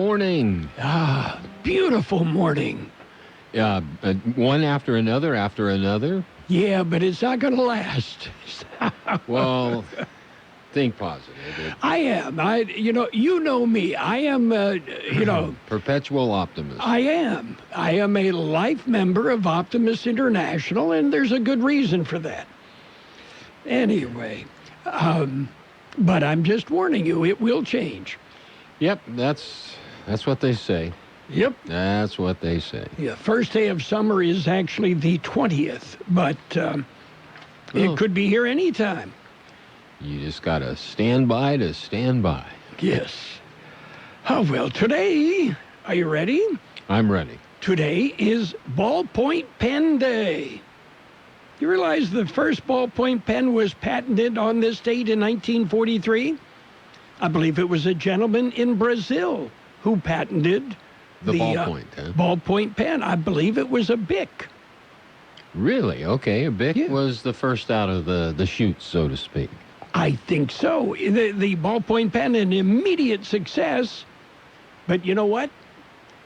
morning. Beautiful morning. One after another. Yeah, but it's not going to last. Well, think positive. I am. You know me. I am, Perpetual optimist. I am. I am a life member of Optimist International, and there's a good reason for that. Anyway, but I'm just warning you, it will change. Yep, that's what they say. Yep. That's what they say. Yeah, first day of summer is actually the 20th, but it could be here anytime. You just got to stand by to stand by. Yes. Oh, well, today, are you ready? I'm ready. Today is Ballpoint Pen Day. You realize the first ballpoint pen was patented on this date in 1943? I believe it was a gentleman in Brazil who patented the ballpoint, huh? Ballpoint pen. I believe it was a Bic. Really? Okay, a Bic was the first out of the chute, so to speak. I think so. The ballpoint pen, an immediate success. But you know what?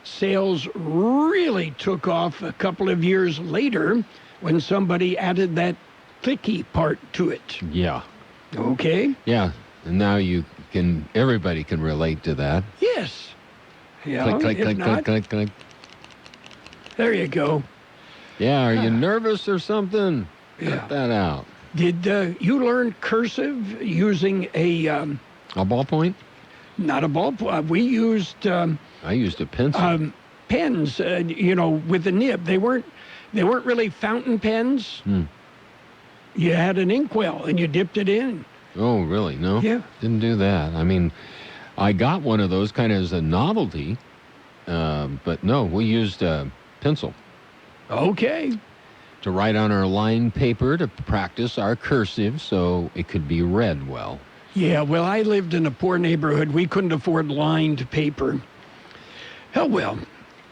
Sales really took off a couple of years later when somebody added that clicky part to it. Yeah. Okay? Yeah, and now everybody can relate to that. Yes. Yeah, click, click, click, click, click. There you go. Yeah, are you nervous or something? Yeah. Cut that out. Did you learn cursive using a ballpoint? Not a ballpoint. We used... I used a pencil. Pens, with the nib. They weren't really fountain pens. You had an inkwell, and you dipped it in. Oh, really? No? Yeah. Didn't do that. I mean, I got one of those kind of as a novelty, but no, we used a pencil. Okay. To write on our lined paper to practice our cursive so it could be read well. Yeah, well, I lived in a poor neighborhood. We couldn't afford lined paper. Oh, well.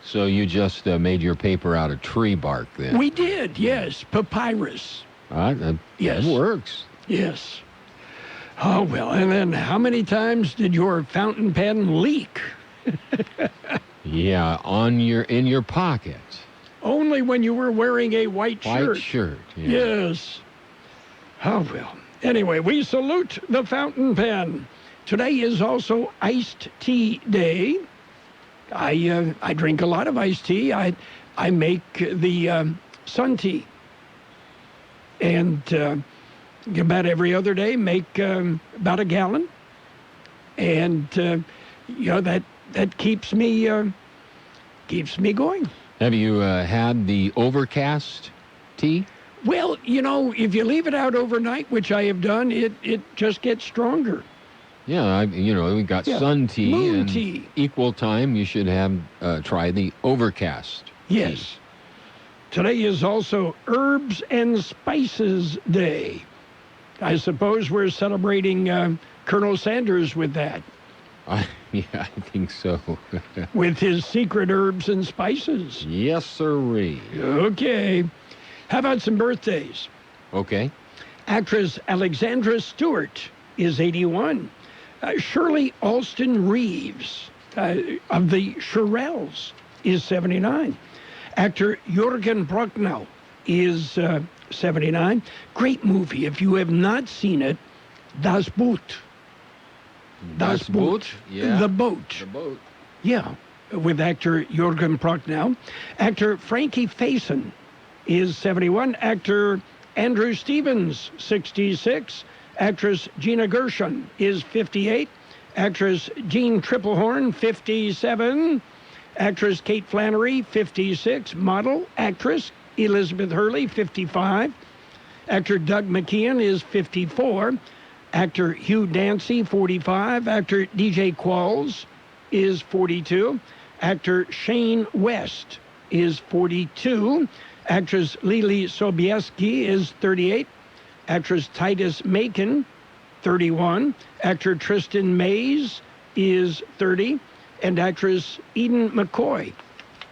So you just made your paper out of tree bark then? We did, yes. Papyrus. Yes. That works. Yes. Oh, well, and then how many times did your fountain pen leak? Yeah, in your pocket. Only when you were wearing a white shirt. White shirt, yeah. Yes. Oh, well. Anyway, we salute the fountain pen. Today is also iced tea day. I drink a lot of iced tea. I make the sun tea. And about every other day, make about a gallon. And, that keeps me going. Have you had the overcast tea? Well, if you leave it out overnight, which I have done, it just gets stronger. Yeah, we got sun tea. Moon tea. Equal time, you should have try the overcast. Yes. Tea. Today is also Herbs and Spices Day. I suppose we're celebrating Colonel Sanders with that. Yeah, I think so. With his secret herbs and spices. Yes, sirree. Okay. How about some birthdays? Okay. Actress Alexandra Stewart is 81. Shirley Alston Reeves of the Shirelles is 79. Actor Jürgen Prochnow is 79. Great movie. If you have not seen it, Das Boot. Das Boot? Yeah. The Boat. The Boat. Yeah, with actor Jürgen Prochnow. Actor Frankie Faison is 71. Actor Andrew Stevens, 66. Actress Gina Gershon is 58. Actress Jean Triplehorn, 57. Actress Kate Flannery, 56. Model, actress Elizabeth Hurley, 55. Actor Doug McKeon is 54. Actor Hugh Dancy, 45. Actor DJ Qualls is 42. Actor Shane West is 42. Actress Lily Sobieski is 38. Actress Titus Macon, 31. Actor Tristan Mays is 30. And actress Eden McCoy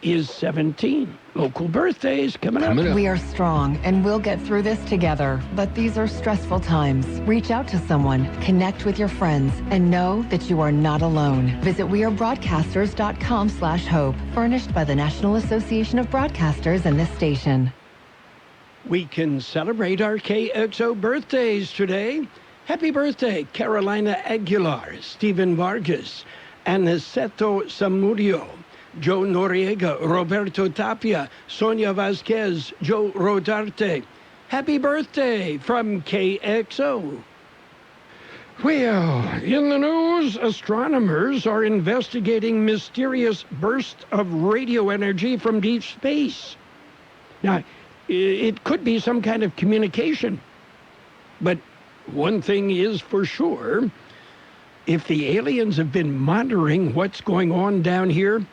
is 17. Local birthdays coming up. We are strong and we'll get through this together. But these are stressful times. Reach out to someone, connect with your friends, and know that you are not alone. Visit wearebroadcasters.com/hope, furnished by the National Association of Broadcasters and this station. We can celebrate our KXO birthdays today. Happy birthday, Carolina Aguilar, Stephen Vargas, Aniceto Samudio, Joe Noriega, Roberto Tapia, Sonia Vasquez, Joe Rodarte. Happy birthday from KXO. Well, in the news, astronomers are investigating mysterious bursts of radio energy from deep space. Now, it could be some kind of communication, but one thing is for sure, if the aliens have been monitoring what's going on down here,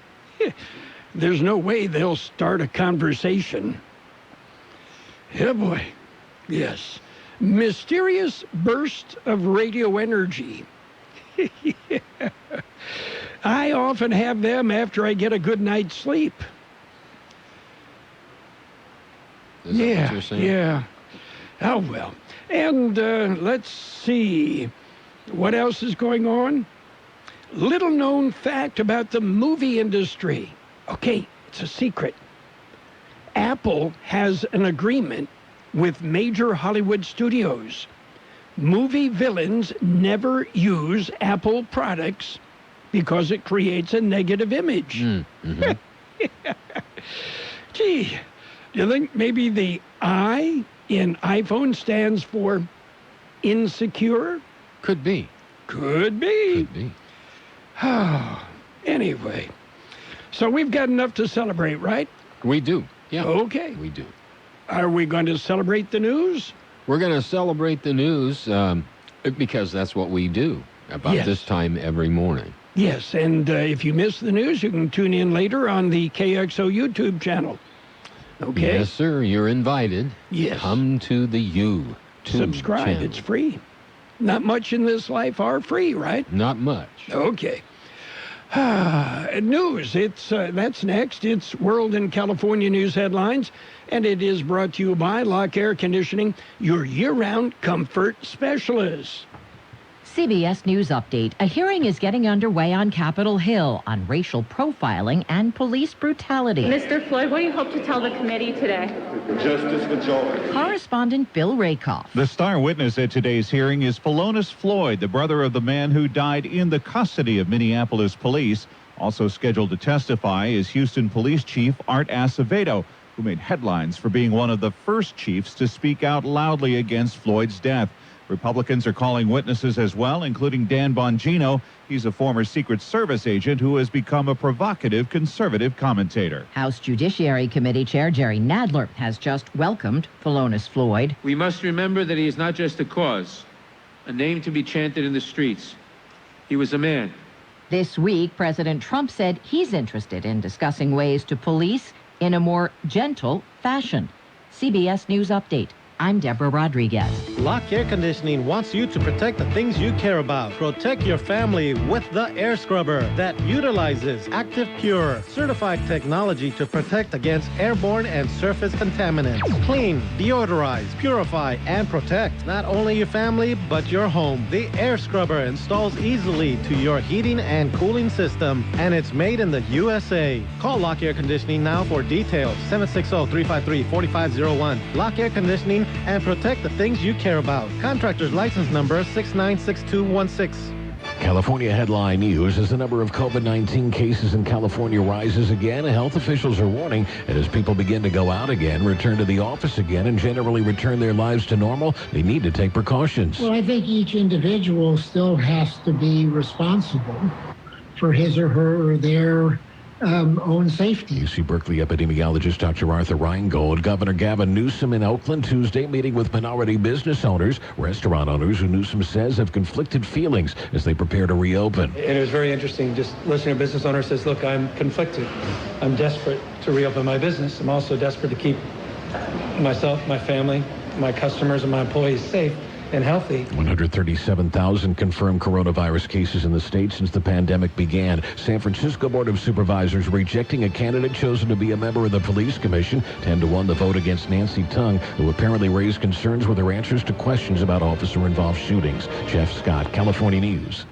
there's no way they'll start a conversation. Yeah, boy. Yes. Mysterious burst of radio energy. I often have them after I get a good night's sleep. Is that what you're saying? Yeah. Oh, well. And let's see. What else is going on? Little known fact about the movie industry. Okay, it's a secret. Apple has an agreement with major Hollywood studios. Movie villains never use Apple products because it creates a negative image. Mm-hmm. Gee, do you think maybe the I in iPhone stands for insecure? Could be. Could be. Could be. Anyway, so we've got enough to celebrate, right? We do. Yeah. Okay. We do. Are we going to celebrate the news? We're going to celebrate the news because that's what we do about Yes. this time every morning. Yes, and if you miss the news, you can tune in later on the KXO YouTube channel. Okay? Yes, sir. You're invited. Yes. Come to the YouTube Subscribe. channel. It's free. Not much in this life are free, right? Not much. Okay. News. That's next. It's World and California News Headlines, and it is brought to you by Lock Air Conditioning, your year-round comfort specialist. CBS News Update. A hearing is getting underway on Capitol Hill on racial profiling and police brutality. Mr. Floyd, what do you hope to tell the committee today? Justice for George. Correspondent Bill Rakoff. The star witness at today's hearing is Philonus Floyd, the brother of the man who died in the custody of Minneapolis police. Also scheduled to testify is Houston Police Chief Art Acevedo, who made headlines for being one of the first chiefs to speak out loudly against Floyd's death. Republicans are calling witnesses as well, including Dan Bongino. He's a former Secret Service agent who has become a provocative conservative commentator. House Judiciary Committee Chair Jerry Nadler has just welcomed Philonus Floyd. We must remember that he is not just a cause, a name to be chanted in the streets. He was a man. This week, President Trump said he's interested in discussing ways to police in a more gentle fashion. CBS News Update. I'm Deborah Rodriguez. Lock Air Conditioning wants you to protect the things you care about. Protect your family with the air scrubber that utilizes Active Pure, certified technology to protect against airborne and surface contaminants. Clean, deodorize, purify, and protect not only your family, but your home. The air scrubber installs easily to your heating and cooling system, and it's made in the USA. Call Lock Air Conditioning now for details. 760-353-4501. Lock Air Conditioning, and protect the things you care about. Contractor's license number 696216. California headline news: as the number of COVID-19 cases in California rises again, health officials are warning that as people begin to go out again, return to the office again, and generally return their lives to normal, they need to take precautions. Well, I think each individual still has to be responsible for his or her or their own safety. UC Berkeley epidemiologist Dr. Arthur Reingold. Governor Gavin Newsom in Oakland Tuesday meeting with minority business owners, restaurant owners who Newsom says have conflicted feelings as they prepare to reopen. And it was very interesting just listening to a business owner says, look, I'm conflicted. I'm desperate to reopen my business. I'm also desperate to keep myself, my family, my customers, and my employees safe. and healthy. 137,000 confirmed coronavirus cases in the state since the pandemic began. San Francisco Board of Supervisors rejecting a candidate chosen to be a member of the police commission. 10-1 the vote against Nancy Tung, who apparently raised concerns with her answers to questions about officer-involved shootings. Jeff Scott, California News.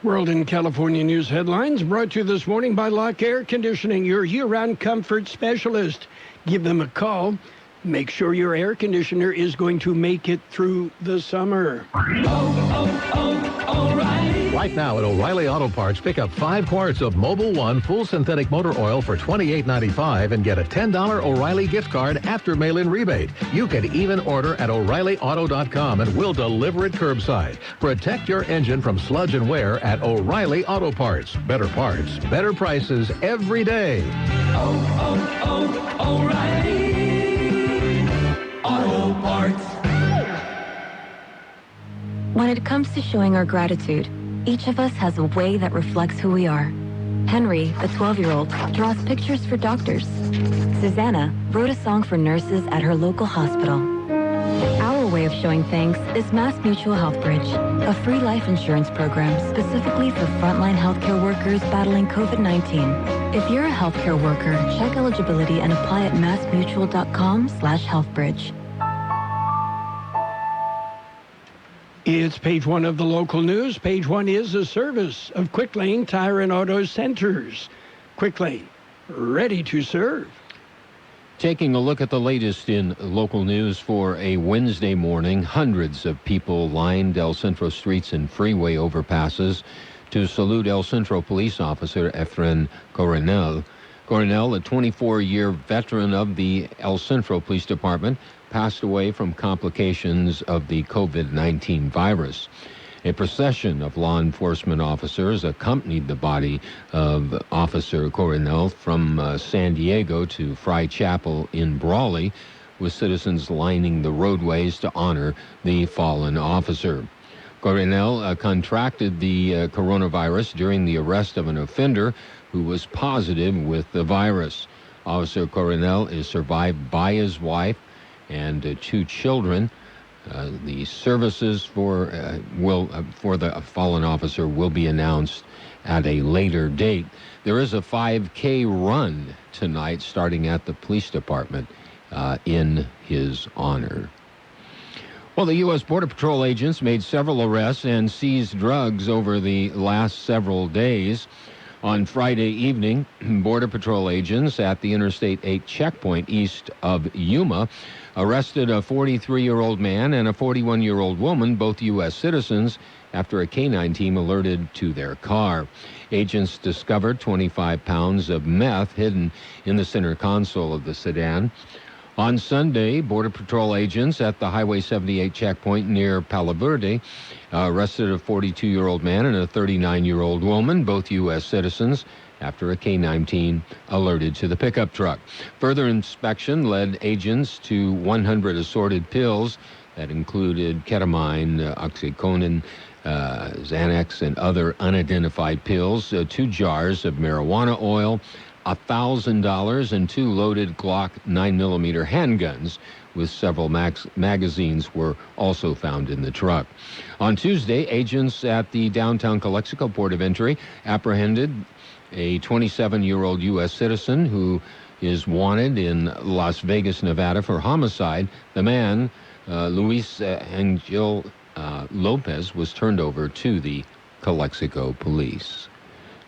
World and California News headlines brought to you this morning by Lock Air Conditioning, your year-round comfort specialist. Give them a call. Make sure your air conditioner is going to make it through the summer. O'Reilly. Right now at O'Reilly Auto Parts, pick up 5 quarts of Mobil 1 full synthetic motor oil for $28.95 and get a $10 O'Reilly gift card after mail-in rebate. You can even order at O'ReillyAuto.com and we'll deliver it curbside. Protect your engine from sludge and wear at O'Reilly Auto Parts. Better parts, better prices every day. O'Reilly Auto Parts. When it comes to showing our gratitude, each of us has a way that reflects who we are. Henry, the 12-year-old, draws pictures for doctors. Susanna wrote a song for nurses at her local hospital. Our way of showing thanks is Mass Mutual Health Bridge, a free life insurance program specifically for frontline healthcare workers battling COVID-19. If you're a healthcare worker, check eligibility and apply at massmutual.com/healthbridge. It's page 1 of the local news. Page 1 is a service of Quick Lane Tire and Auto Centers. Quick Lane, ready to serve. Taking a look at the latest in local news for a Wednesday morning, hundreds of people lined El Centro streets and freeway overpasses to salute El Centro police officer Efren Coronel. Coronel, a 24-year veteran of the El Centro Police Department, passed away from complications of the COVID-19 virus. A procession of law enforcement officers accompanied the body of Officer Coronel from San Diego to Fry Chapel in Brawley, with citizens lining the roadways to honor the fallen officer. Coronel contracted the coronavirus during the arrest of an offender who was positive with the virus. Officer Coronel is survived by his wife and 2 children. The services for the fallen officer will be announced at a later date. There is a 5K run tonight starting at the police department in his honor. Well, the U.S. Border Patrol agents made several arrests and seized drugs over the last several days. On Friday evening, Border Patrol agents at the Interstate 8 checkpoint east of Yuma arrested a 43-year-old man and a 41-year-old woman, both U.S. citizens, after a K-9 team alerted to their car. Agents discovered 25 pounds of meth hidden in the center console of the sedan. On Sunday, Border Patrol agents at the Highway 78 checkpoint near Palo Verde arrested a 42-year-old man and a 39-year-old woman, both U.S. citizens, after a K-9 team alerted to the pickup truck. Further inspection led agents to 100 assorted pills that included ketamine, oxycodone, Xanax, and other unidentified pills, 2 jars of marijuana oil, $1,000, and 2 loaded Glock 9mm handguns with several magazines were also found in the truck. On Tuesday, agents at the downtown Calexico Port of Entry apprehended a 27-year-old U.S. citizen who is wanted in Las Vegas, Nevada for homicide. The man, Luis Angel Lopez, was turned over to the Calexico police.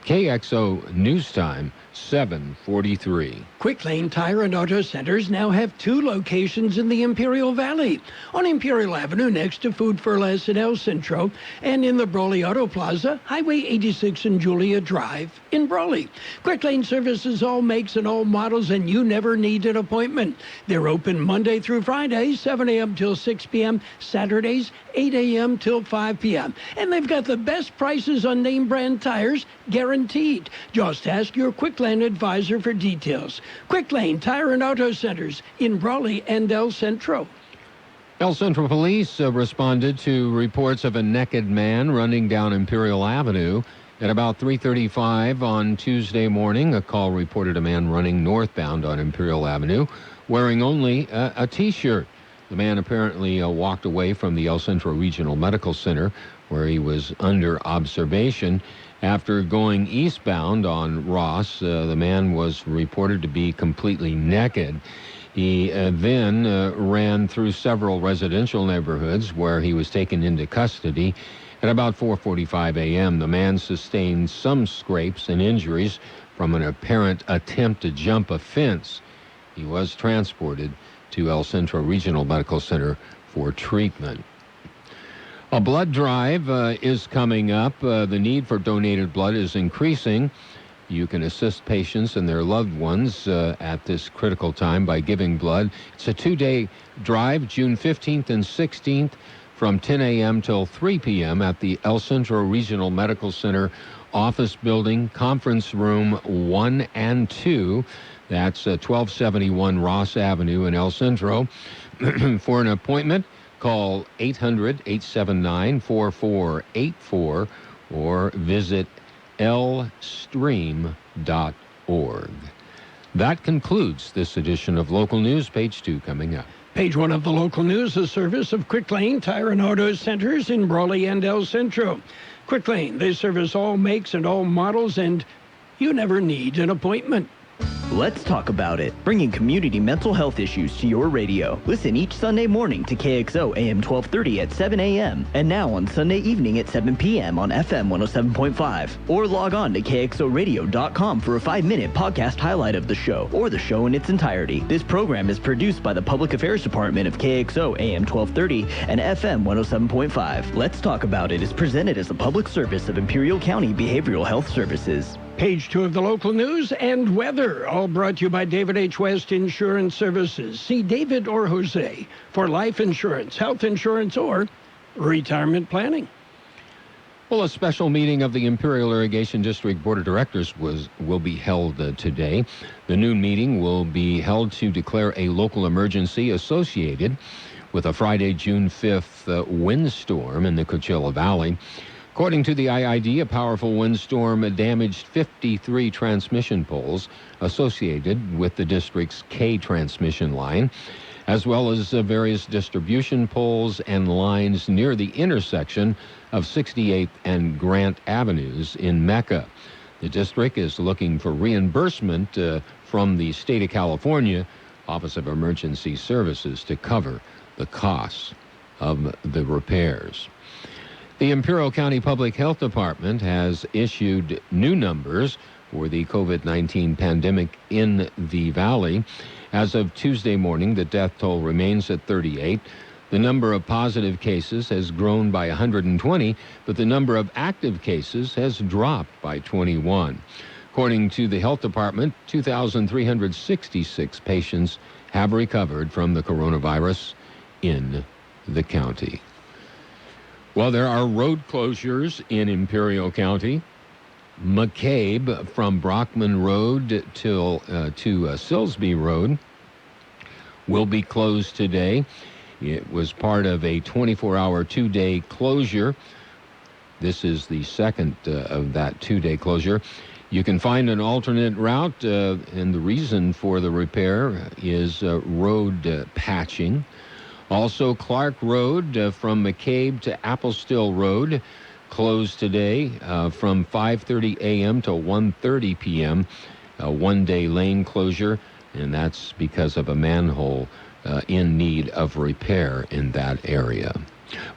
KXO News Time, 7:43. Quick Lane Tire and Auto Centers now have 2 locations in the Imperial Valley, on Imperial Avenue next to Food for Less at El Centro, and in the Brawley Auto Plaza, Highway 86 and Julia Drive in Brawley. Quick Lane services all makes and all models, and you never need an appointment. They're open Monday through Friday, 7 a.m. till 6 p.m., Saturdays, 8 a.m. till 5 p.m. And they've got the best prices on name brand tires, guaranteed. Just ask your Quick Lane advisor for details. Quick Lane Tire and Auto Centers in Brawley and El Centro. El Centro Police responded to reports of a naked man running down Imperial Avenue. At about 3:35 on Tuesday morning, a call reported a man running northbound on Imperial Avenue wearing only a T-shirt. The man apparently walked away from the El Centro Regional Medical Center, where he was under observation. After going eastbound on Ross, the man was reported to be completely naked. He then ran through several residential neighborhoods where he was taken into custody. At about 4:45 a.m., the man sustained some scrapes and injuries from an apparent attempt to jump a fence. He was transported to El Centro Regional Medical Center for treatment. A blood drive is coming up. The need for donated blood is increasing. You can assist patients and their loved ones at this critical time by giving blood. It's a 2-day drive, June 15th and 16th, from 10 a.m. till 3 p.m. at the El Centro Regional Medical Center Office Building, Conference Room 1 and 2. That's 1271 Ross Avenue in El Centro. For an appointment, call 800-879-4484 or visit lstream.org. That concludes this edition of Local News. Page 2 coming up. Page 1 of the local news, a service of Quick Lane Tire and Auto Centers in Brawley and El Centro. Quick Lane, they service all makes and all models, and you never need an appointment. Let's talk about it. Bringing community mental health issues to your radio. Listen each Sunday morning to KXO AM 1230 at 7 a.m. and now on Sunday evening at 7 p.m. on FM 107.5. Or log on to KXORadio.com for a 5-minute podcast highlight of the show or the show in its entirety. This program is produced by the Public Affairs Department of KXO AM 1230 and FM 107.5. Let's Talk About It is presented as a public service of Imperial County Behavioral Health Services. Page 2 of the local news and weather, all brought to you by David H. West Insurance Services. See David or Jose for life insurance, health insurance, or retirement planning. Well, a special meeting of the Imperial Irrigation District Board of Directors will be held today. The noon meeting will be held to declare a local emergency associated with a Friday, June 5th windstorm in the Coachella Valley. According to the IID, a powerful windstorm damaged 53 transmission poles associated with the district's K transmission line, as well as various distribution poles and lines near the intersection of 68th and Grant Avenues in Mecca. The district is looking for reimbursement from the state of California Office of Emergency Services to cover the costs of the repairs. The Imperial County Public Health Department has issued new numbers for the COVID-19 pandemic in the valley. As of Tuesday morning, the death toll remains at 38. The number of positive cases has grown by 120, but the number of active cases has dropped by 21. According to the Health Department, 2,366 patients have recovered from the coronavirus in the county. Well, there are road closures in Imperial County. McCabe from Brockman Road to Silsby Road will be closed today. It was part of a 24-hour, 2-day closure. This is the second of that 2-day closure. You can find an alternate route, and the reason for the repair is road patching. Also, Clark Road from McCabe to Applestill Road closed today from 5:30 a.m. to 1:30 p.m. A 1-day lane closure, and that's because of a manhole in need of repair in that area.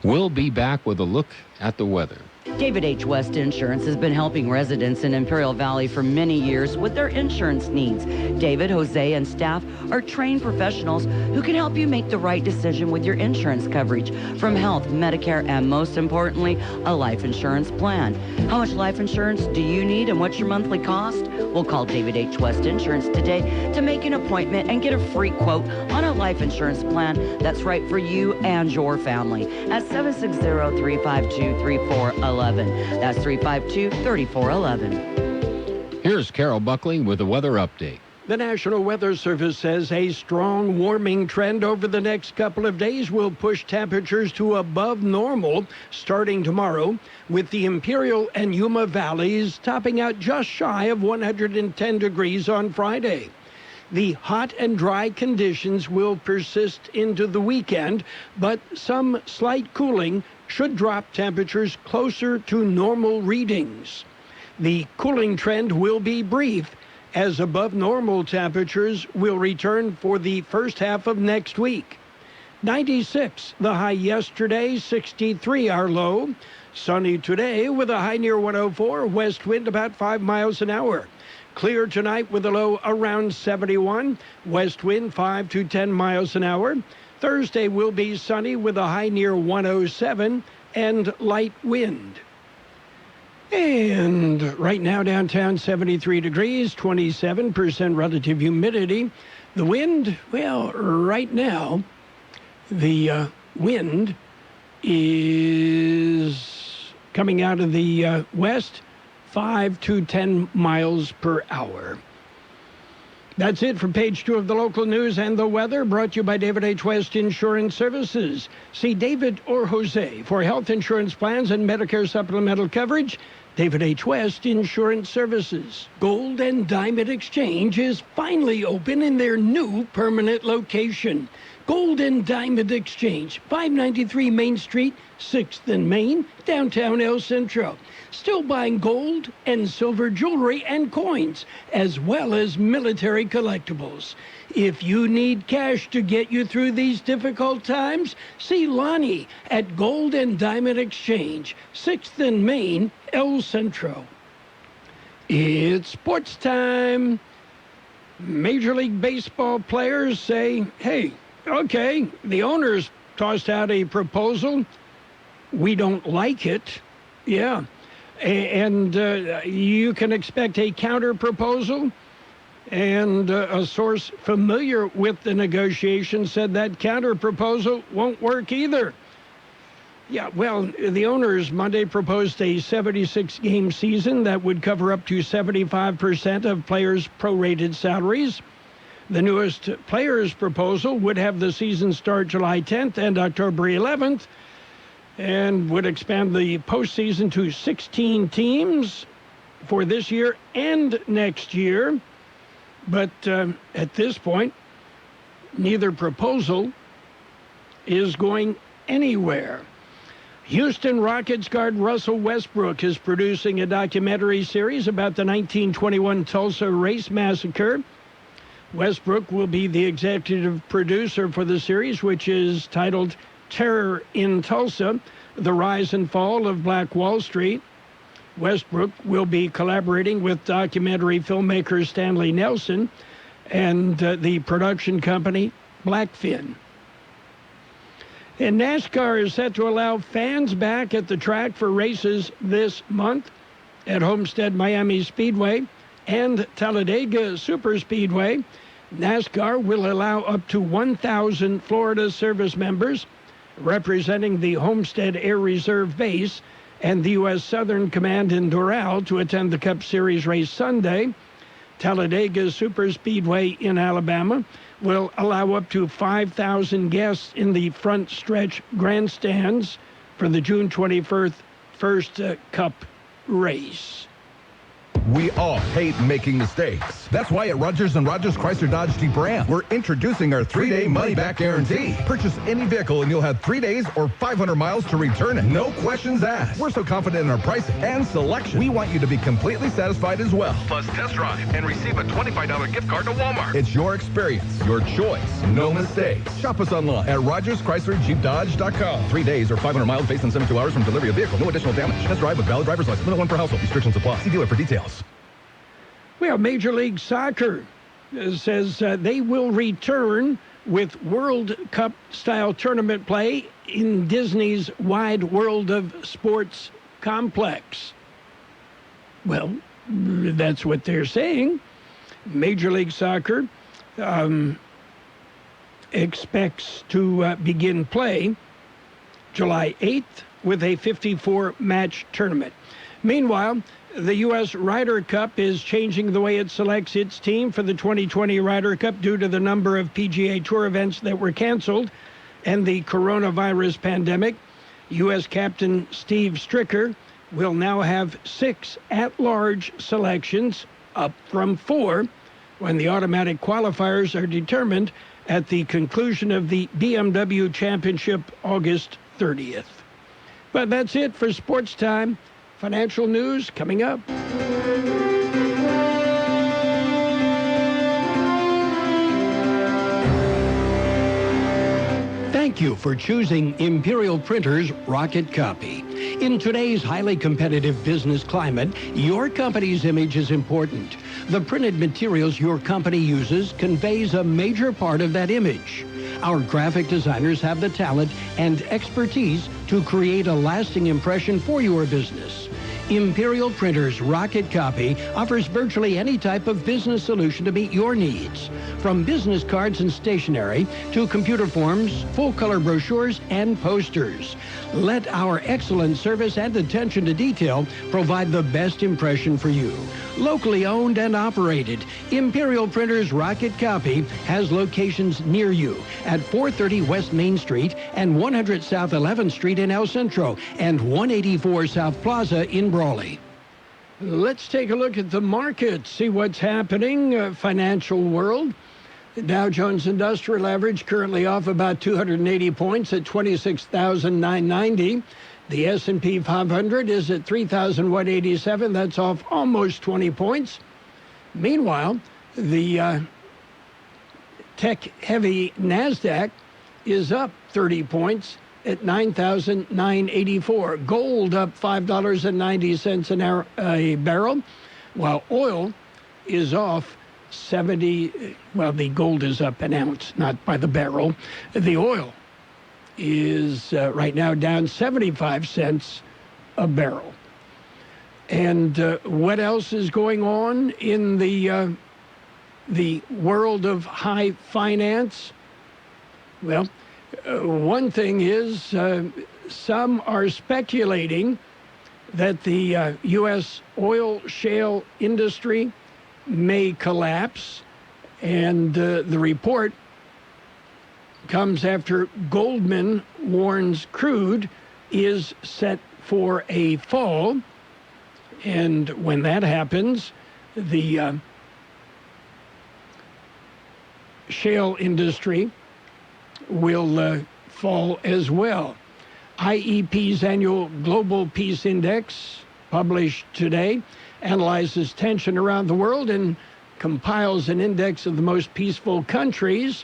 We'll be back with a look at the weather. David H. West Insurance has been helping residents in Imperial Valley for many years with their insurance needs. David, Jose, and staff are trained professionals who can help you make the right decision with your insurance coverage, from health, Medicare, and most importantly, a life insurance plan. How much life insurance do you need and what's your monthly cost? We'll call David H. West Insurance today to make an appointment and get a free quote on a life insurance plan that's right for you and your family at 760-352-3411. That's 352-3411. Here's Carroll Buckley with a weather update. The National Weather Service says a strong warming trend over the next couple of days will push temperatures to above normal starting tomorrow, with the Imperial and Yuma valleys topping out just shy of 110 degrees on Friday. The hot and dry conditions will persist into the weekend, but some slight cooling should drop temperatures closer to normal readings. The cooling trend will be brief, as above normal temperatures will return for the first half of next week. 96, the high yesterday, 63 our low. Sunny today with a high near 104, west wind about 5 miles an hour. Clear tonight with a low around 71, west wind 5 to 10 miles an hour. Thursday will be sunny with a high near 107 and light wind. And right now downtown 73 degrees, 27% relative humidity. The wind, well, right now, the wind is coming out of the west, 5 to 10 miles per hour. That's it for page 2 of the local news and the weather, brought to you by David H. West Insurance Services. See David or Jose for health insurance plans and Medicare supplemental coverage. David H. West Insurance Services. Gold and Diamond Exchange is finally open in their new permanent location. Gold and Diamond Exchange, 593 Main Street, 6th and Main, downtown El Centro. Still buying gold and silver jewelry and coins, as well as military collectibles. If you need cash to get you through these difficult times, see Lonnie at Gold and Diamond Exchange, 6th and Main, El Centro. It's sports time. Major League Baseball players say, hey, okay, the owners tossed out a proposal. We don't like it. Yeah. And you can expect a counter proposal. And a source familiar with the negotiations said that counter proposal won't work either. Yeah, well, the owners Monday proposed a 76-game season that would cover up to 75% of players' prorated salaries. The newest players' proposal would have the season start July 10th and October 11th, and would expand the postseason to 16 teams for this year and next year. But at this point, neither proposal is going anywhere. Houston Rockets guard Russell Westbrook is producing a documentary series about the 1921 Tulsa Race Massacre. Westbrook will be the executive producer for the series, which is titled Terror in Tulsa, The Rise and Fall of Black Wall Street. Westbrook will be collaborating with documentary filmmaker Stanley Nelson and the production company Blackfin. And NASCAR is set to allow fans back at the track for races this month at Homestead Miami Speedway and Talladega Superspeedway. NASCAR will allow up to 1,000 Florida service members representing the Homestead Air Reserve Base and the U.S. Southern Command in Doral to attend the Cup Series race Sunday. Talladega Superspeedway in Alabama will allow up to 5,000 guests in the front stretch grandstands for the June 21st first Cup race. We all hate making mistakes. That's why at Rogers & Rogers Chrysler Dodge Jeep Ram, we're introducing our 3-day money-back guarantee. Purchase any vehicle and you'll have 3 days or 500 miles to return it. No questions asked. We're so confident in our pricing and selection. We want you to be completely satisfied as well. Plus test drive and receive a $25 gift card to Walmart. It's your experience, your choice, no mistakes. Shop us online at RogersChryslerJeepDodge.com. 3 days or 500 miles based on 72 hours from delivery of vehicle. No additional damage. Test drive with valid driver's license. Limit 1 per household. Restrictions apply. See dealer for details. Well, Major League Soccer says they will return with World Cup-style tournament play in Disney's Wide World of Sports complex. Well, that's what they're saying. Major League Soccer expects to begin play July 8th with a 54-match tournament. Meanwhile, the U.S. Ryder Cup is changing the way it selects its team for the 2020 Ryder Cup due to the number of PGA Tour events that were canceled and the coronavirus pandemic. U.S. Captain Steve Stricker will now have 6 at-large selections, up from 4. when the automatic qualifiers are determined at the conclusion of the BMW Championship August 30th. But that's it for Sports Time. Financial news coming up. Thank you for choosing Imperial Printers Rocket Copy. In today's highly competitive business climate, your company's image is important. The printed materials your company uses conveys a major part of that image. Our graphic designers have the talent and expertise to create a lasting impression for your business. Imperial Printers Rocket Copy offers virtually any type of business solution to meet your needs, from business cards and stationery to computer forms, full-color brochures, and posters. Let our excellent service and attention to detail provide the best impression for you. Locally owned and operated, Imperial Printers Rocket Copy has locations near you at 430 West Main Street and 100 South 11th Street in El Centro and 184 South Plaza in Brawley. Let's take a look at the market, see what's happening, financial world. The Dow Jones Industrial Average currently off about 280 points at 26,990. The S&P 500 is at 3,187. That's off almost 20 points. Meanwhile, the tech-heavy NASDAQ is up 30 points at 9,984. Gold up $5.90 a barrel, while oil is off 70. Well, the gold is up an ounce, not by the barrel. The oil is right now down 75 cents a barrel. And what else is going on in the world of high finance? Well, one thing is some are speculating that the U.S. oil shale industry may collapse, and the report comes after Goldman warns crude is set for a fall, and when that happens, the shale industry will fall as well. IEP's annual Global Peace Index, published today, analyzes tension around the world and compiles an index of the most peaceful countries.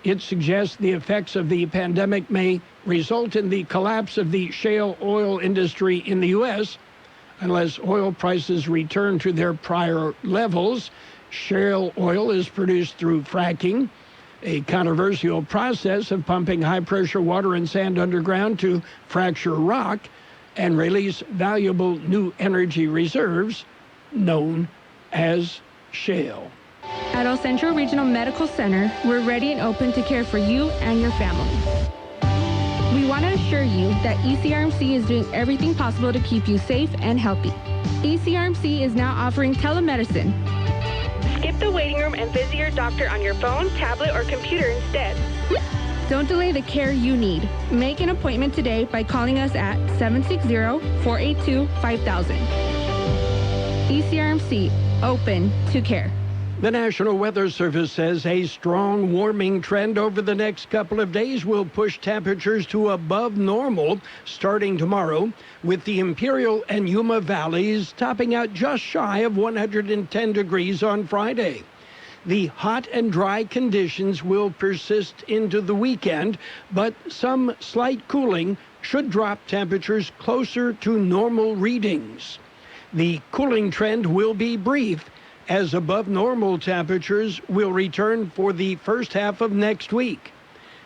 It suggests the effects of the pandemic may result in the collapse of the shale oil industry in the U.S. unless oil prices return to their prior levels. Shale oil is produced through fracking, a controversial process of pumping high-pressure water and sand underground to fracture rock and release valuable new energy reserves known as shale. At El Centro Regional Medical Center, we're ready and open to care for you and your family. We want to assure you that ECRMC is doing everything possible to keep you safe and healthy. ECRMC is now offering telemedicine. Skip the waiting room and visit your doctor on your phone, tablet, or computer instead. Don't delay the care you need. Make an appointment today by calling us at 760-482-5000. ECRMC, open to care. The National Weather Service says a strong warming trend over the next couple of days will push temperatures to above normal starting tomorrow, with the Imperial and Yuma valleys topping out just shy of 110 degrees on Friday. The hot and dry conditions will persist into the weekend, but some slight cooling should drop temperatures closer to normal readings. The cooling trend will be brief, as above normal temperatures will return for the first half of next week.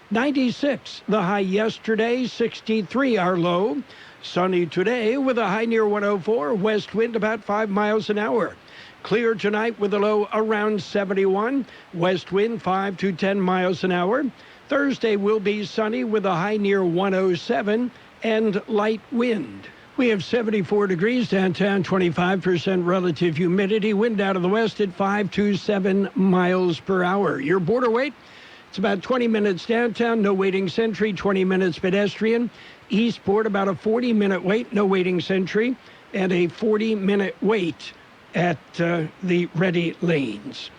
96 the high yesterday, 63 our low. Sunny today with a high near 104, west wind about 5 miles an hour. Clear tonight with a low around 71, west wind 5 to 10 miles an hour. Thursday will be sunny with a high near 107 and light wind. We have 74 degrees downtown, 25% relative humidity, wind out of the west at 5 to 7 miles per hour. Your border wait, it's about 20 minutes downtown, no waiting sentry, 20 minutes pedestrian. Eastport, about a 40-minute wait, no waiting sentry, and a 40-minute wait at the ready lanes.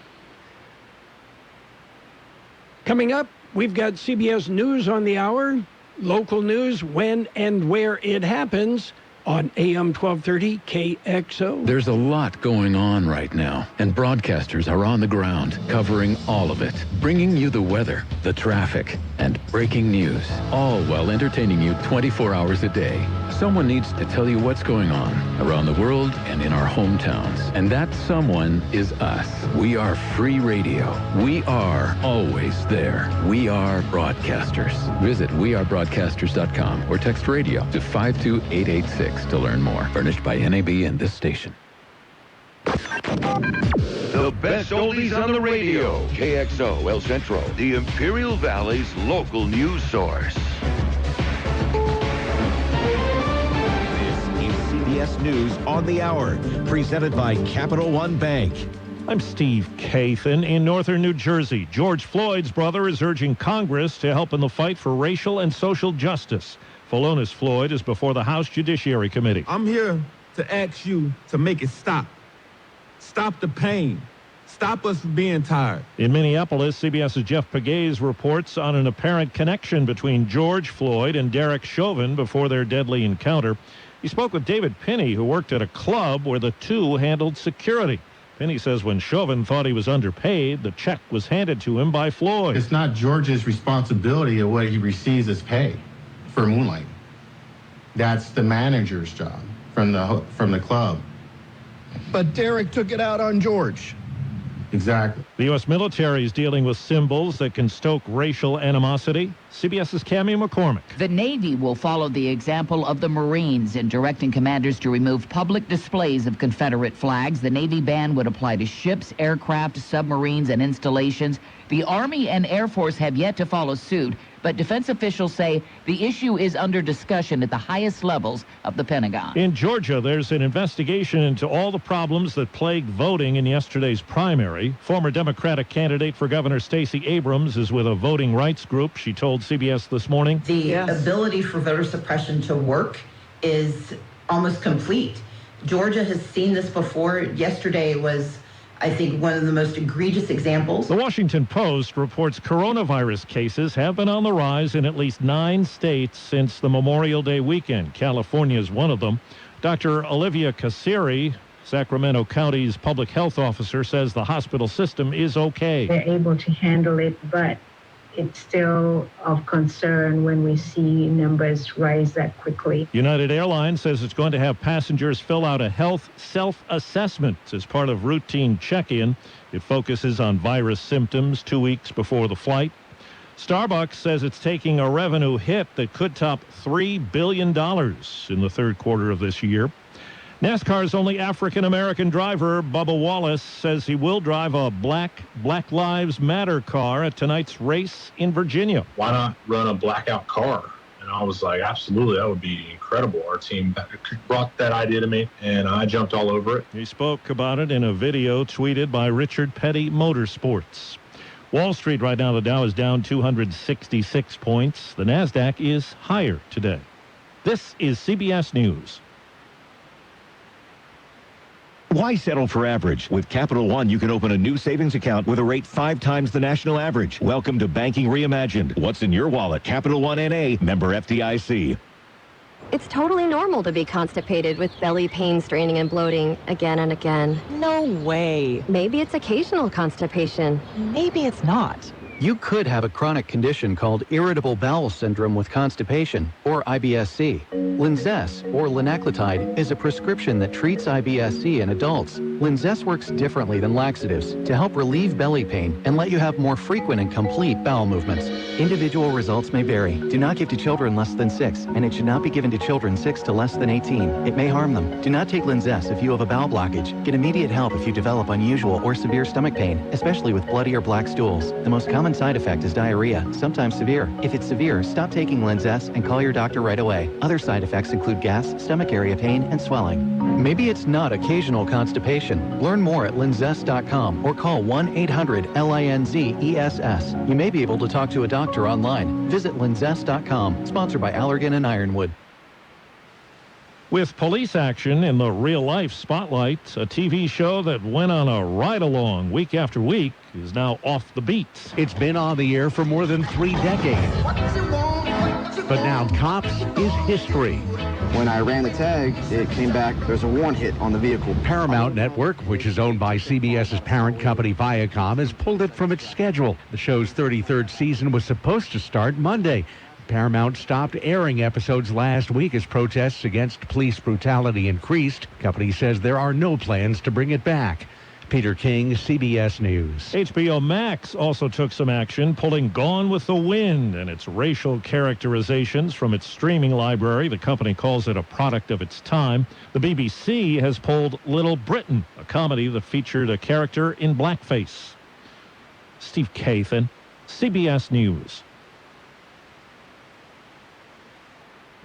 Coming up, we've got CBS News on the hour, local news when and where it happens on AM 1230 KXO. There's a lot going on right now, and broadcasters are on the ground covering all of it, bringing you the weather, the traffic, and breaking news, all while entertaining you 24 hours a day. Someone needs to tell you what's going on around the world and in our hometowns, and that someone is us. We are free radio. We are always there. We are broadcasters. Visit wearebroadcasters.com or text radio to 52886 to learn more. Furnished by NAB and this station. The best oldies on the radio. KXO El Centro, the Imperial Valley's local news source. CBS News on the Hour, presented by Capital One Bank. I'm Steve Kathan. In northern New Jersey, George Floyd's brother is urging Congress to help in the fight for racial and social justice. Phalonis Floyd is before the House Judiciary Committee. I'm here to ask you to make it stop. Stop the pain. Stop us from being tired. In Minneapolis, CBS's Jeff Pegues reports on an apparent connection between George Floyd and Derek Chauvin before their deadly encounter. He spoke with David Pinney, who worked at a club where the two handled security. Pinney says when Chauvin thought he was underpaid, the check was handed to him by Floyd. It's not George's responsibility of what he receives as pay for moonlighting. That's the manager's job from the club. But Derek took it out on George. Exactly. The U.S. military is dealing with symbols that can stoke racial animosity. CBS's Cammie McCormick. The Navy will follow the example of the Marines in directing commanders to remove public displays of Confederate flags. The Navy ban would apply to ships, aircraft, submarines, and installations. The Army and Air Force have yet to follow suit, but defense officials say the issue is under discussion at the highest levels of the Pentagon. In Georgia, there's an investigation into all the problems that plagued voting in yesterday's primary. Former Democratic candidate for Governor Stacey Abrams is with a voting rights group. She told CBS this morning. The ability for voter suppression to work is almost complete. Georgia has seen this before. Yesterday was, I think, one of the most egregious examples. The Washington Post reports coronavirus cases have been on the rise in at least 9 states since the Memorial Day weekend. California is one of them. Dr. Olivia Kassiri, Sacramento County's public health officer, says the hospital system is okay. They're able to handle it, but it's still of concern when we see numbers rise that quickly. United Airlines says it's going to have passengers fill out a health self-assessment as part of routine check-in. It focuses on virus symptoms 2 weeks before the flight. Starbucks says it's taking a revenue hit that could top $3 billion in the third quarter of this year. NASCAR's only African-American driver, Bubba Wallace, says he will drive a Black Lives Matter car at tonight's race in Virginia. Why not run a blackout car? And I was like, absolutely, that would be incredible. Our team brought that idea to me, and I jumped all over it. He spoke about it in a video tweeted by Richard Petty Motorsports. Wall Street right now, the Dow is down 266 points. The NASDAQ is higher today. This is CBS News. Why settle for average? With Capital One, you can open a new savings account with a rate 5 times the national average. Welcome to Banking Reimagined. What's in your wallet? Capital One N.A., member FDIC. It's totally normal to be constipated with belly pain, straining, and bloating again and again. No way. Maybe it's occasional constipation. Maybe it's not. You could have a chronic condition called irritable bowel syndrome with constipation, or IBS-C. Linzess, or linaclotide, is a prescription that treats IBS-C in adults. Linzess works differently than laxatives to help relieve belly pain and let you have more frequent and complete bowel movements. Individual results may vary. Do not give to children less than 6, and it should not be given to children 6 to less than 18. It may harm them. Do not take Linzess if you have a bowel blockage. Get immediate help if you develop unusual or severe stomach pain, especially with bloody or black stools. The most common side effect is diarrhea, sometimes severe. If it's severe, stop taking Linzess and call your doctor right away. Other side effects include gas, stomach area pain, and swelling. Maybe it's not occasional constipation. Learn more at linzess.com or call 1-800-LINZESS. You may be able to talk to a doctor online. Visit linzess.com, sponsored by Allergan and Ironwood. With police action in the real-life spotlight, a TV show that went on a ride-along week after week is now off the beat. It's been on the air for more than 3 decades. But now Cops is history. When I ran the tag, it came back, there's a warrant hit on the vehicle. Paramount Network, which is owned by CBS's parent company Viacom, has pulled it from its schedule. The show's 33rd season was supposed to start Monday. Paramount stopped airing episodes last week as protests against police brutality increased. The company says there are no plans to bring it back. Peter King, CBS News. HBO Max also took some action, pulling Gone with the Wind and its racial characterizations from its streaming library. The company calls it a product of its time. The BBC has pulled Little Britain, a comedy that featured a character in blackface. Steve Kathan, CBS News.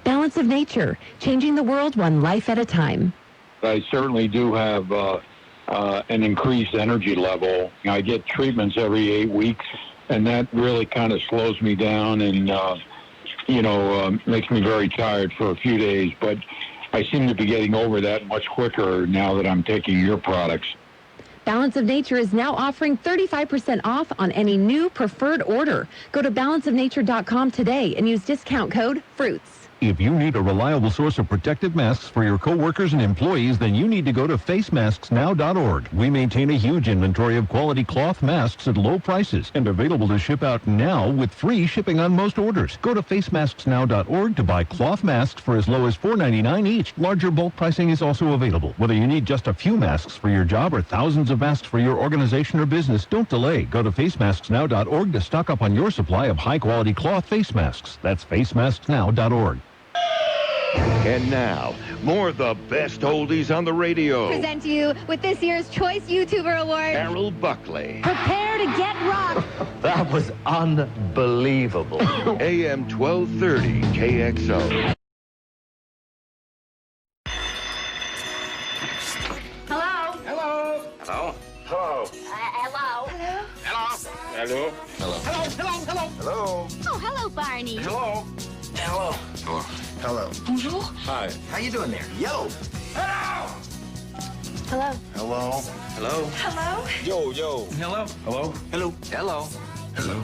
Balance of Nature, changing the world one life at a time. I certainly do have an increased energy level. I get treatments every 8 weeks, and that really kind of slows me down and, makes me very tired for a few days. But I seem to be getting over that much quicker now that I'm taking your products. Balance of Nature is now offering 35% off on any new preferred order. Go to balanceofnature.com today and use discount code FRUITS. If you need a reliable source of protective masks for your coworkers and employees, then you need to go to facemasksnow.org. We maintain a huge inventory of quality cloth masks at low prices and available to ship out now with free shipping on most orders. Go to facemasksnow.org to buy cloth masks for as low as $4.99 each. Larger bulk pricing is also available. Whether you need just a few masks for your job or thousands of masks for your organization or business, don't delay. Go to facemasksnow.org to stock up on your supply of high-quality cloth face masks. That's facemasksnow.org. And now, more of the best oldies on the radio. Present you with this year's Choice YouTuber Award. Carroll Buckley. Prepare to get rocked. That was unbelievable. AM 1230 KXO. Hello. Hello. Hello. Hello. Hello. Hello. Hello. Hello. Hello. Oh, hello, Barney. Hello. Hello. Hello. Hello. Bonjour. Hi. How you doing there? Yellow. Hello. Hello. Hello. Hello. Yo, yo. Hello. Hello. Hello. Hello. Hello.